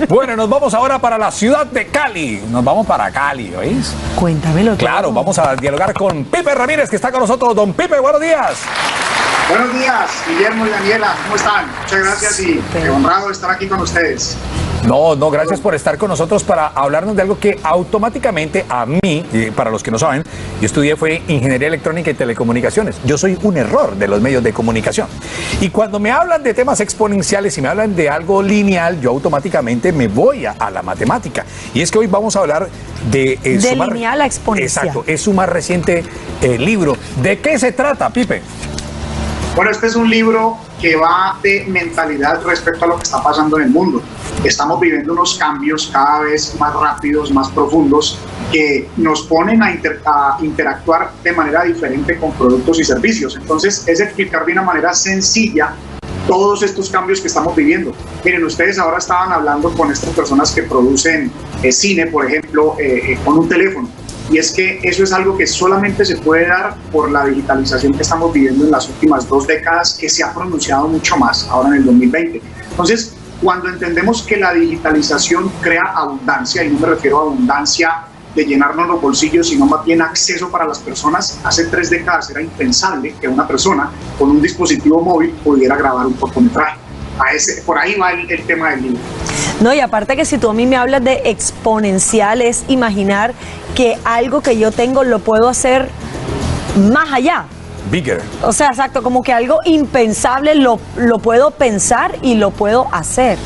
Bueno, nos vamos ahora para la ciudad de Cali. Nos vamos para Cali, ¿oís? Cuéntamelo. Claro, vamos a dialogar con Pipe Ramírez, que está con nosotros. Don Pipe, buenos días. Buenos días, Guillermo y Daniela, ¿cómo están? Muchas gracias y honrado de estar aquí con ustedes. No, gracias por estar con nosotros para hablarnos de algo que automáticamente a mí, para los que no saben, yo estudié fue Ingeniería Electrónica y Telecomunicaciones. Yo soy un error de los medios de comunicación. Y cuando me hablan de temas exponenciales y me hablan de algo lineal, yo automáticamente me voy a la matemática. Y es que hoy vamos a hablar de lineal a exponencial. Exacto, es su más reciente libro. ¿De qué se trata, Pipe? Bueno, este es un libro que va de mentalidad respecto a lo que está pasando en el mundo. Estamos viviendo unos cambios cada vez más rápidos, más profundos, que nos ponen a interactuar de manera diferente con productos y servicios. Entonces, es explicar de una manera sencilla todos estos cambios que estamos viviendo. Miren, ustedes ahora estaban hablando con estas personas que producen cine, por ejemplo, con un teléfono. Y es que eso es algo que solamente se puede dar por la digitalización que estamos viviendo en las últimas 2 décadas, que se ha pronunciado mucho más ahora en el 2020. Entonces, cuando entendemos que la digitalización crea abundancia, y no me refiero a abundancia de llenarnos los bolsillos, sino más bien acceso para las personas, hace 3 décadas era impensable que una persona con un dispositivo móvil pudiera grabar un cortometraje. Por ahí va el tema del libro. No, y aparte que si tú a mí me hablas de exponencial, es imaginar que algo que yo tengo lo puedo hacer más allá. Bigger. O sea, exacto, como que algo impensable lo puedo pensar y lo puedo hacer.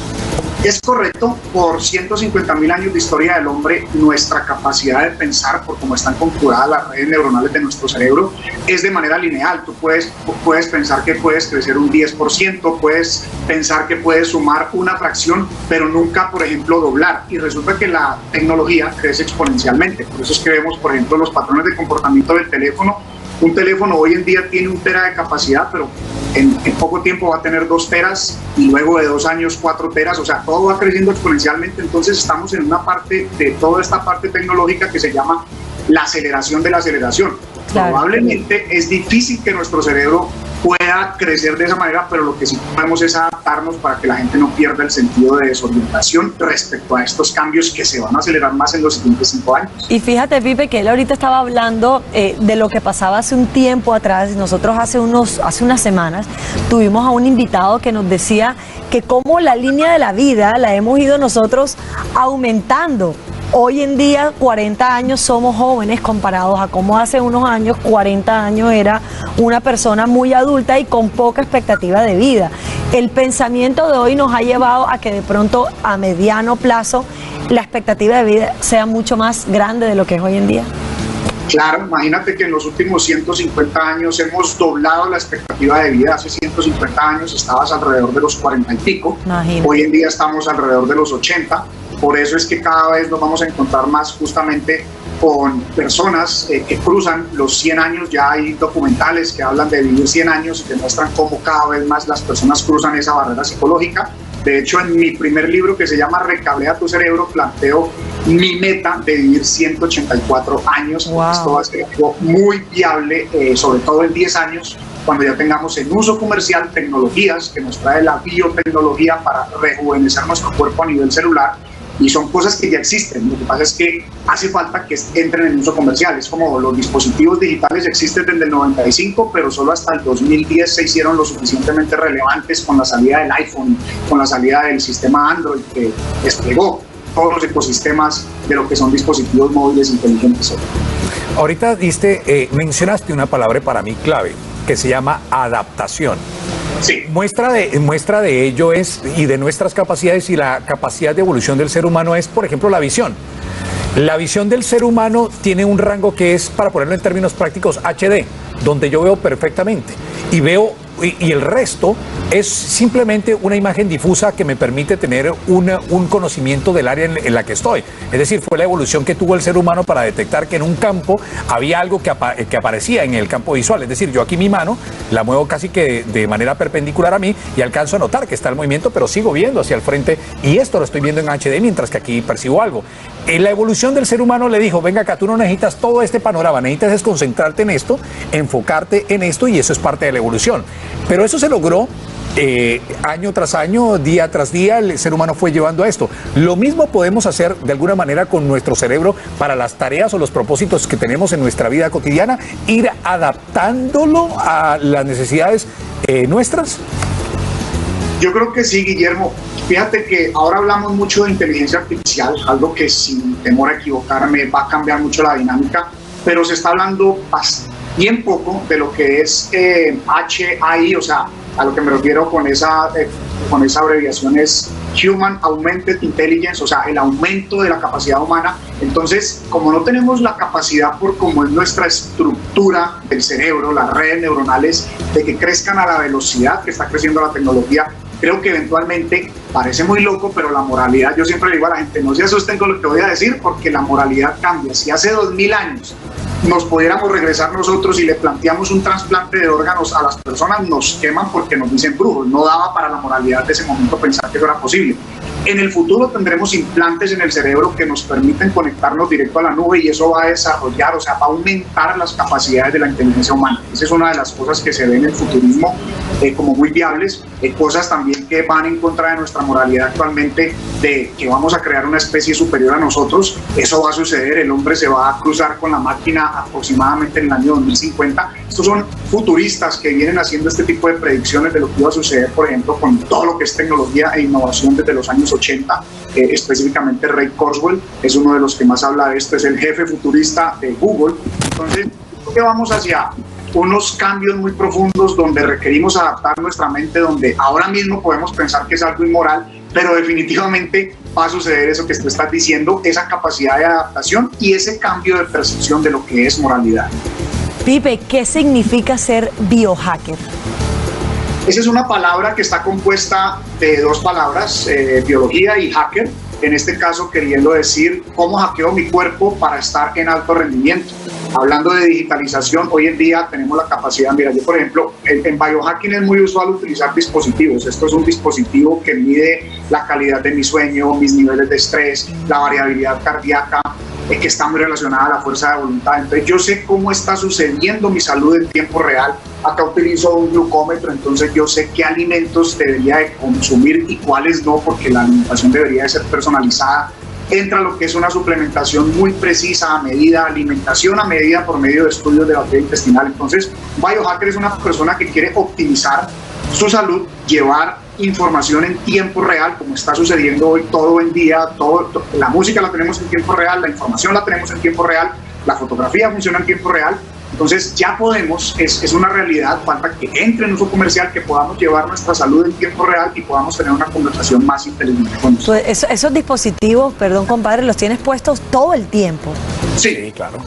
Es correcto, por 150.000 años de historia del hombre, nuestra capacidad de pensar, por cómo están configuradas las redes neuronales de nuestro cerebro, es de manera lineal. Tú puedes pensar que puedes crecer un 10%, puedes pensar que puedes sumar una fracción, pero nunca, por ejemplo, doblar. Y resulta que la tecnología crece exponencialmente. Por eso es que vemos, por ejemplo, los patrones de comportamiento del teléfono. Un teléfono hoy en día tiene 1 tera de capacidad, pero en poco tiempo va a tener 2 teras y luego de 2 años 4 teras, o sea, todo va creciendo exponencialmente. Entonces estamos en una parte de toda esta parte tecnológica que se llama la aceleración de la aceleración. Claro. Probablemente es difícil que nuestro cerebro pueda crecer de esa manera, pero lo que sí podemos es adaptarnos para que la gente no pierda el sentido de desorientación respecto a estos cambios que se van a acelerar más en los siguientes 5 años. Y fíjate, Pipe, que él ahorita estaba hablando de lo que pasaba hace un tiempo atrás. Nosotros hace unas semanas tuvimos a un invitado que nos decía que cómo la línea de la vida la hemos ido nosotros aumentando. Hoy en día, 40 años somos jóvenes comparados a cómo hace unos años, 40 años era una persona muy adulta y con poca expectativa de vida. El pensamiento de hoy nos ha llevado a que de pronto a mediano plazo la expectativa de vida sea mucho más grande de lo que es hoy en día. Claro, imagínate que en los últimos 150 años hemos doblado la expectativa de vida. Hace 150 años estabas alrededor de los 40 y pico. Imagínate. Hoy en día estamos alrededor de los 80. Por eso es que cada vez nos vamos a encontrar más justamente con personas que cruzan los 100 años. Ya hay documentales que hablan de vivir 100 años y demuestran cómo cada vez más las personas cruzan esa barrera psicológica. De hecho, en mi primer libro, que se llama Recablea tu cerebro, planteo mi meta de vivir 184 años. Wow. Esto va a ser algo muy viable, sobre todo en 10 años, cuando ya tengamos en uso comercial tecnologías que nos trae la biotecnología para rejuvenecer nuestro cuerpo a nivel celular. Y son cosas que ya existen. Lo que pasa es que hace falta que entren en uso comercial. Es como los dispositivos digitales existen desde el 95, pero solo hasta el 2010 se hicieron lo suficientemente relevantes con la salida del iPhone, con la salida del sistema Android que desplegó todos los ecosistemas de lo que son dispositivos móviles inteligentes. Ahorita mencionaste una palabra para mí clave, que se llama adaptación. Sí. Muestra de ello es, y de nuestras capacidades y la capacidad de evolución del ser humano es, por ejemplo, la visión. La visión del ser humano tiene un rango que es, para ponerlo en términos prácticos, HD, donde yo veo perfectamente y el resto es simplemente una imagen difusa que me permite tener un conocimiento del área en la que estoy. Es decir, fue la evolución que tuvo el ser humano para detectar que en un campo había algo que aparecía en el campo visual. Es decir, yo aquí mi mano la muevo casi que de manera perpendicular a mí y alcanzo a notar que está el movimiento, pero sigo viendo hacia el frente y esto lo estoy viendo en HD mientras que aquí percibo algo. La evolución del ser humano le dijo, venga acá, tú no necesitas todo este panorama, necesitas es concentrarte en esto, enfocarte en esto y eso es parte de la evolución. Pero eso se logró año tras año, día tras día, el ser humano fue llevando a esto. Lo mismo podemos hacer de alguna manera con nuestro cerebro para las tareas o los propósitos que tenemos en nuestra vida cotidiana, ir adaptándolo a las necesidades nuestras. Yo creo que sí, Guillermo. Fíjate que ahora hablamos mucho de inteligencia artificial, algo que sin temor a equivocarme va a cambiar mucho la dinámica, pero se está hablando bien poco de lo que es HAI, o sea, a lo que me refiero con esa abreviación es Human Augmented Intelligence, o sea, el aumento de la capacidad humana. Entonces, como no tenemos la capacidad por cómo es nuestra estructura del cerebro, las redes neuronales, de que crezcan a la velocidad que está creciendo la tecnología, creo que eventualmente, parece muy loco, pero la moralidad, yo siempre le digo a la gente, no se asusten con lo que voy a decir, porque la moralidad cambia. Si hace 2000 años nos pudiéramos regresar nosotros y le planteamos un trasplante de órganos a las personas, nos queman porque nos dicen brujos. No daba para la moralidad de ese momento pensar que eso era posible. En el futuro tendremos implantes en el cerebro que nos permiten conectarnos directo a la nube y eso va a desarrollar, o sea, va a aumentar las capacidades de la inteligencia humana. Esa es una de las cosas que se ve en el futurismo como muy viables, cosas también que van en contra de nuestra moralidad actualmente, de que vamos a crear una especie superior a nosotros. Eso va a suceder, el hombre se va a cruzar con la máquina aproximadamente en el año 2050. Estos son futuristas que vienen haciendo este tipo de predicciones de lo que iba a suceder, por ejemplo, con todo lo que es tecnología e innovación desde los años 80, específicamente Ray Kurzweil es uno de los que más habla de esto, es el jefe futurista de Google. Entonces, creo que vamos hacia unos cambios muy profundos donde requerimos adaptar nuestra mente, donde ahora mismo podemos pensar que es algo inmoral, pero definitivamente va a suceder eso que tú estás diciendo, esa capacidad de adaptación y ese cambio de percepción de lo que es moralidad. Pipe, ¿qué significa ser biohacker? Esa es una palabra que está compuesta de dos palabras, biología y hacker. En este caso queriendo decir cómo hackeo mi cuerpo para estar en alto rendimiento. Hablando de digitalización, hoy en día tenemos la capacidad, mira, yo por ejemplo, en biohacking es muy usual utilizar dispositivos. Esto es un dispositivo que mide la calidad de mi sueño, mis niveles de estrés, la variabilidad cardíaca, que está muy relacionada a la fuerza de voluntad. Entonces yo sé cómo está sucediendo mi salud en tiempo real. Acá utilizo un glucómetro, entonces yo sé qué alimentos debería de consumir y cuáles no, porque la alimentación debería de ser personalizada. Entra lo que es una suplementación muy precisa, a medida, alimentación a medida por medio de estudios de batería intestinal. Entonces, biohacker es una persona que quiere optimizar su salud, llevar información en tiempo real, como está sucediendo hoy todo en día, la música la tenemos en tiempo real, la información la tenemos en tiempo real, la fotografía funciona en tiempo real. Entonces ya podemos, es una realidad, falta que entre en uso comercial, que podamos llevar nuestra salud en tiempo real y podamos tener una conversación más inteligente con nosotros. Pues esos dispositivos, perdón compadre, los tienes puestos todo el tiempo. Sí, claro.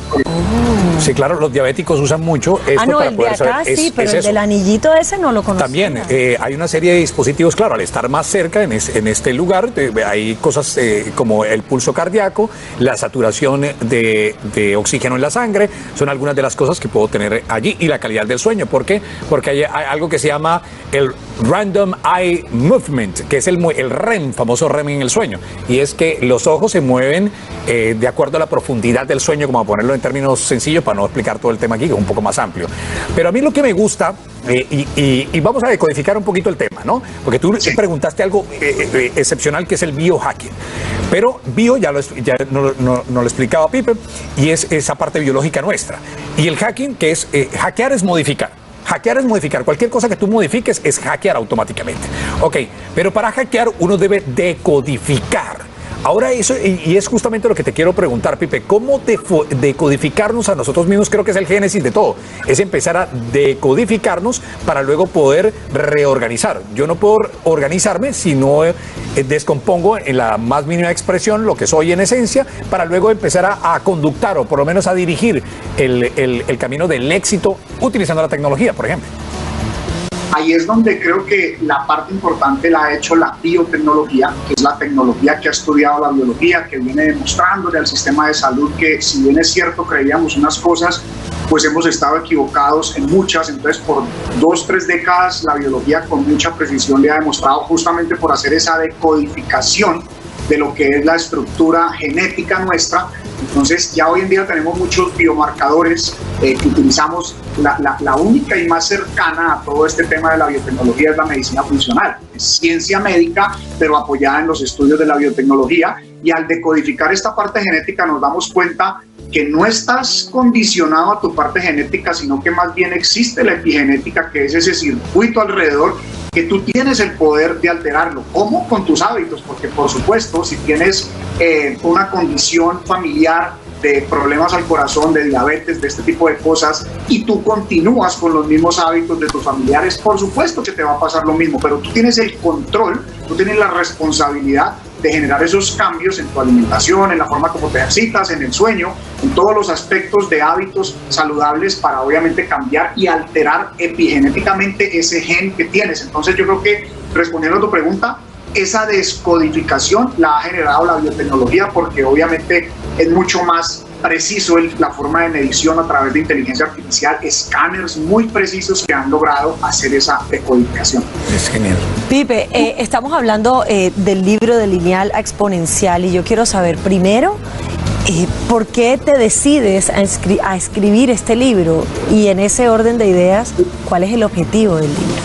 Sí, claro, los diabéticos usan mucho esto no, para el poder de acá saber. sí, pero el del anillito ese no lo conocía. También hay una serie de dispositivos, claro, al estar más cerca en este lugar, hay cosas como el pulso cardíaco, la saturación de oxígeno en la sangre, son algunas de las cosas que puedo tener allí, y la calidad del sueño. ¿Por qué? Porque hay algo que se llama el Random Eye Movement, que es el REM, famoso REM en el sueño, y es que los ojos se mueven de acuerdo a la profundidad del sueño, como a ponerlo en términos sencillos para no explicar todo el tema aquí, que es un poco más amplio. Pero a mí lo que me gusta, y vamos a decodificar un poquito el tema, ¿no? Porque tú preguntaste algo excepcional, que es el biohacking. Pero bio ya no lo explicaba Pipe, y es esa parte biológica nuestra. Y el hacking, que es hackear, es modificar. Hackear es modificar. Cualquier cosa que tú modifiques es hackear automáticamente. Ok, pero para hackear uno debe decodificar. Ahora eso, y es justamente lo que te quiero preguntar, Pipe, ¿cómo decodificarnos a nosotros mismos? Creo que es el génesis de todo, es empezar a decodificarnos para luego poder reorganizar. Yo no puedo organizarme si no descompongo en la más mínima expresión lo que soy en esencia, para luego empezar a conductar o por lo menos a dirigir el camino del éxito utilizando la tecnología, por ejemplo. Ahí es donde creo que la parte importante la ha hecho la biotecnología, que es la tecnología que ha estudiado la biología, que viene demostrándole al sistema de salud que, si bien es cierto, creíamos unas cosas, pues hemos estado equivocados en muchas. Entonces, por 2-3 décadas, la biología con mucha precisión le ha demostrado, justamente por hacer esa decodificación de lo que es la estructura genética nuestra. Entonces ya hoy en día tenemos muchos biomarcadores que utilizamos, la única y más cercana a todo este tema de la biotecnología es la medicina funcional. Es ciencia médica, pero apoyada en los estudios de la biotecnología, y al decodificar esta parte genética nos damos cuenta que no estás condicionado a tu parte genética, sino que más bien existe la epigenética, que es ese circuito alrededor, que tú tienes el poder de alterarlo. ¿Cómo? Con tus hábitos, porque por supuesto, si tienes una condición familiar de problemas al corazón, de diabetes, de este tipo de cosas, y tú continúas con los mismos hábitos de tus familiares, por supuesto que te va a pasar lo mismo, pero tú tienes el control, tú tienes la responsabilidad de generar esos cambios en tu alimentación, en la forma como te ejercitas, en el sueño, en todos los aspectos de hábitos saludables para obviamente cambiar y alterar epigenéticamente ese gen que tienes. Entonces yo creo que, respondiendo a tu pregunta, esa descodificación la ha generado la biotecnología, porque obviamente es mucho más preciso la forma de medición a través de inteligencia artificial, escáneres muy precisos que han logrado hacer esa decodificación. Es genial. Pipe, estamos hablando del libro de Lineal a Exponencial, y yo quiero saber primero, ¿por qué te decides a escribir este libro? Y en ese orden de ideas, ¿cuál es el objetivo del libro?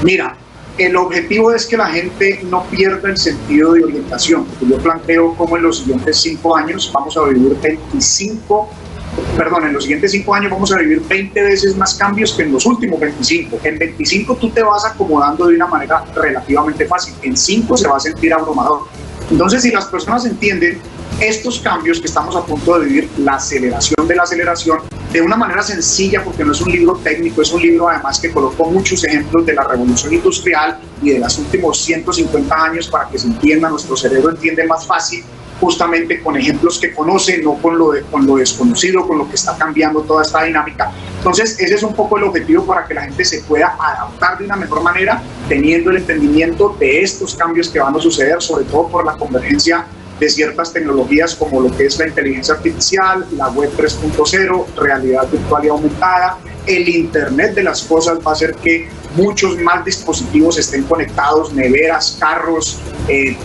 Mira, el objetivo es que la gente no pierda el sentido de orientación, porque yo planteo cómo en los siguientes 5 años vamos a vivir en los siguientes 5 años vamos a vivir 20 veces más cambios que en los últimos 25. En 25 tú te vas acomodando de una manera relativamente fácil, en 5 se va a sentir abrumador. Entonces, si las personas entienden estos cambios que estamos a punto de vivir, la aceleración de la aceleración, de una manera sencilla, porque no es un libro técnico, es un libro además que colocó muchos ejemplos de la revolución industrial y de los últimos 150 años para que se entienda, nuestro cerebro entiende más fácil, justamente con ejemplos que conoce, no con lo desconocido, con lo que está cambiando toda esta dinámica. Entonces, ese es un poco el objetivo, para que la gente se pueda adaptar de una mejor manera, teniendo el entendimiento de estos cambios que van a suceder, sobre todo por la convergencia de ciertas tecnologías como lo que es la inteligencia artificial, la web 3.0, realidad virtual y aumentada. El Internet de las cosas va a hacer que muchos más dispositivos estén conectados, neveras, carros,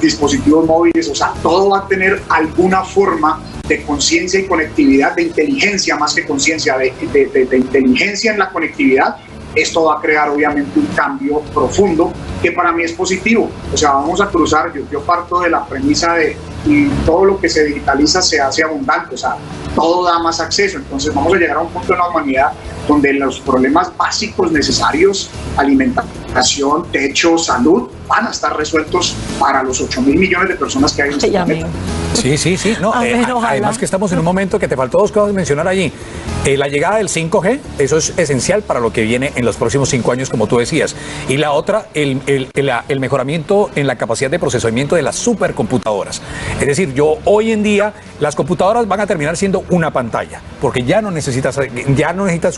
dispositivos móviles, o sea, todo va a tener alguna forma de conciencia y conectividad, de inteligencia más que conciencia, de inteligencia en la conectividad. Esto va a crear obviamente un cambio profundo que para mí es positivo. O sea, vamos a cruzar, yo parto de la premisa de todo lo que se digitaliza se hace abundante, o sea, todo da más acceso. Entonces vamos a llegar a un punto en la humanidad donde los problemas básicos necesarios, alimentación, techo, salud, van a estar resueltos para los 8.000 millones de personas que hay en este planeta. Sí. No, además que estamos en un momento que te faltó 2 cosas mencionar allí. La llegada del 5G, eso es esencial para lo que viene en los próximos 5 años, como tú decías. Y la otra, el mejoramiento en la capacidad de procesamiento de las supercomputadoras. Es decir, hoy en día las computadoras van a terminar siendo una pantalla, porque ya no necesitas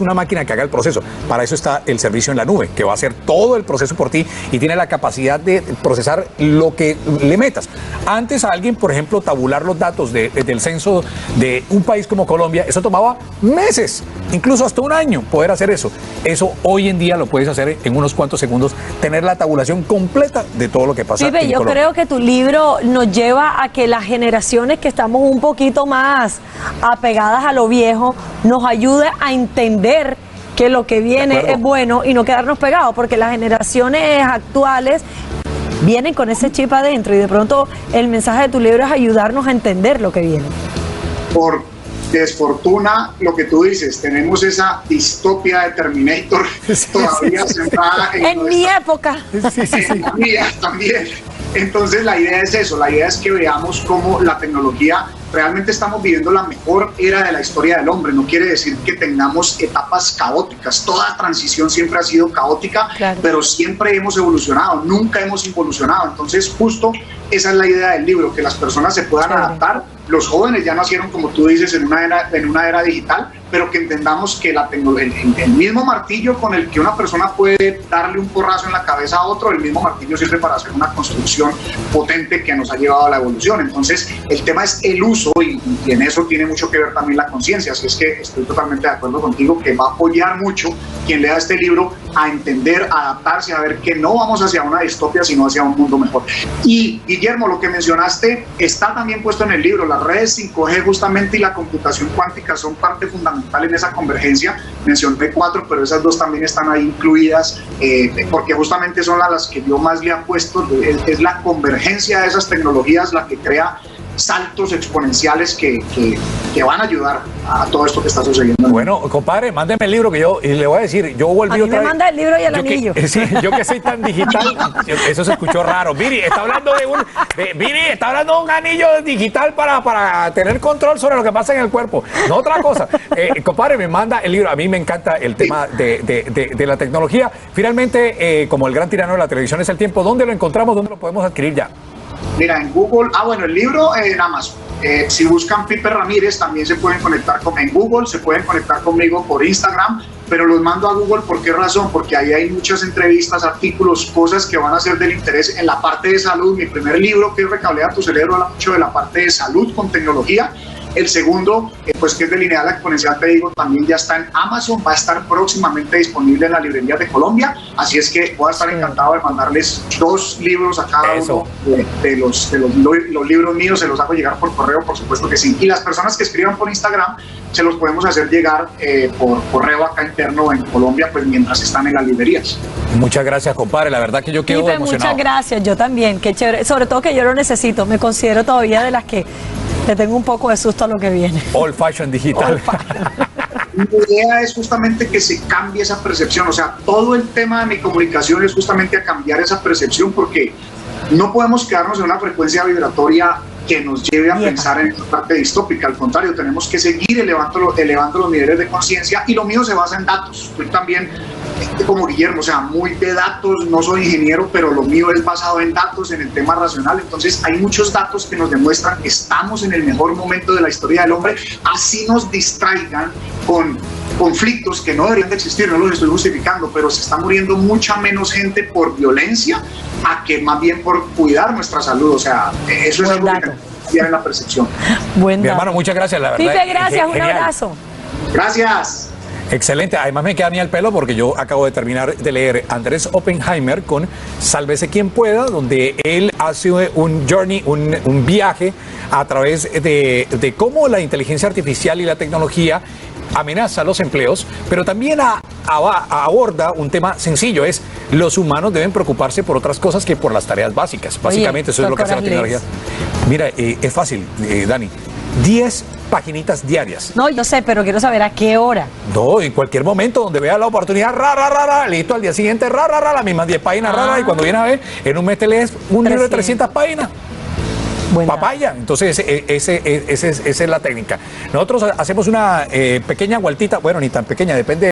una máquina que haga el proceso. Para eso está el servicio en la nube, que va a hacer todo el proceso por ti y tiene la capacidad de procesar lo que le metas. Antes, a alguien, por ejemplo, tabular los datos del censo de un país como Colombia, eso tomaba meses, incluso hasta un año poder hacer eso. Eso hoy en día lo puedes hacer en unos cuantos segundos, tener la tabulación completa de todo lo que pasa en Colombia. Yo creo que tu libro nos lleva a que las generaciones que estamos un poquito más apegadas a lo viejo nos ayude a entender que lo que viene es bueno y no quedarnos pegados, porque las generaciones actuales vienen con ese chip adentro, y de pronto el mensaje de tu libro es ayudarnos a entender lo que viene. Por desfortuna, lo que tú dices, tenemos esa distopia de Terminator todavía centrada en mi época. En la mía también. Entonces la idea es eso, la idea es que veamos cómo la tecnología, realmente estamos viviendo la mejor era de la historia del hombre. No quiere decir que tengamos etapas caóticas, toda transición siempre ha sido caótica, claro, pero siempre hemos evolucionado, nunca hemos involucionado. Entonces justo esa es la idea del libro, que las personas se puedan adaptar. Los jóvenes ya nacieron, como tú dices, en una era digital, pero que entendamos que el mismo martillo con el que una persona puede darle un porrazo en la cabeza a otro, el mismo martillo sirve para hacer una construcción potente que nos ha llevado a la evolución. Entonces, el tema es el uso, y en eso tiene mucho que ver también la conciencia. Así es que estoy totalmente de acuerdo contigo que va a apoyar mucho quien lea este libro a entender, a adaptarse, a ver que no vamos hacia una distopia, sino hacia un mundo mejor. Y Guillermo, lo que mencionaste está también puesto en el libro. Las redes 5G justamente y la computación cuántica son parte fundamental en esa convergencia. Mencioné 4, pero esas 2 también están ahí incluidas, porque justamente son las que yo más le apuesto. Es la convergencia de esas tecnologías la que crea saltos exponenciales que van a ayudar a todo esto que está sucediendo. Bueno, compadre, mándeme el libro que yo, y le voy a decir, yo volví a mí me manda el libro y el anillo. Yo que soy tan digital, eso se escuchó raro. Viri, está hablando de un anillo digital para tener control sobre lo que pasa en el cuerpo, no otra cosa. Compadre, me manda el libro, a mí me encanta el tema de la tecnología. Finalmente, como el gran tirano de la televisión es el tiempo, ¿dónde lo encontramos? ¿Dónde lo podemos adquirir ya? Mira, en Google, el libro en Amazon. Si buscan Pipe Ramírez, también se pueden conectar en Google, se pueden conectar conmigo por Instagram, pero los mando a Google. ¿Por qué razón? Porque ahí hay muchas entrevistas, artículos, cosas que van a ser del interés en la parte de salud. Mi primer libro, que es Recablea tu cerebro, habla mucho de la parte de salud con tecnología. El segundo, pues que es de lineal exponencial, te digo, también ya está en Amazon, va a estar próximamente disponible en las librerías de Colombia, así es que voy a estar encantado de mandarles 2 libros a cada uno de los libros míos, se los hago llegar por correo, por supuesto que sí, y las personas que escriban por Instagram, se los podemos hacer llegar por correo acá interno en Colombia, pues mientras están en las librerías. Muchas gracias, compadre, la verdad que yo quedo emocionado. Muchas gracias, yo también, qué chévere, sobre todo que yo lo necesito, me considero todavía de las que le tengo un poco de susto a lo que viene. Old fashion digital. Old fashion. Mi idea es justamente que se cambie esa percepción, o sea, todo el tema de mi comunicación es justamente a cambiar esa percepción, porque no podemos quedarnos en una frecuencia vibratoria que nos lleve a pensar en esta parte distópica. Al contrario, tenemos que seguir elevando los niveles de conciencia, y lo mío se basa en datos. Estoy también como Guillermo, o sea, muy de datos, no soy ingeniero, pero lo mío es basado en datos, en el tema racional. Entonces hay muchos datos que nos demuestran que estamos en el mejor momento de la historia del hombre, así nos distraigan con conflictos que no deberían de existir, no los estoy justificando, pero se está muriendo mucha menos gente por violencia a que más bien por cuidar nuestra salud. O sea, eso es algo que tenemos que cambiar en la percepción. Buen Mi hermano, muchas gracias, la verdad. Pipe, gracias, un abrazo. Gracias. Excelente, además me queda a mí al pelo porque yo acabo de terminar de leer Andrés Oppenheimer con Sálvese quien pueda, donde él hace un journey, un viaje a través de cómo la inteligencia artificial y la tecnología amenaza los empleos, pero también aborda un tema sencillo, es los humanos deben preocuparse por otras cosas que por las tareas básicas. Básicamente eso es lo que hace la tecnología. Mira, es fácil, Dani, 10 paginitas diarias. No, yo sé, pero quiero saber a qué hora. No, en cualquier momento donde vea la oportunidad, listo, al día siguiente, las mismas 10 páginas, y cuando viene a ver, en un mes te lees un libro de 300 páginas. Papaya. Entonces, esa es la técnica. Nosotros hacemos una pequeña vueltita, bueno, ni tan pequeña, depende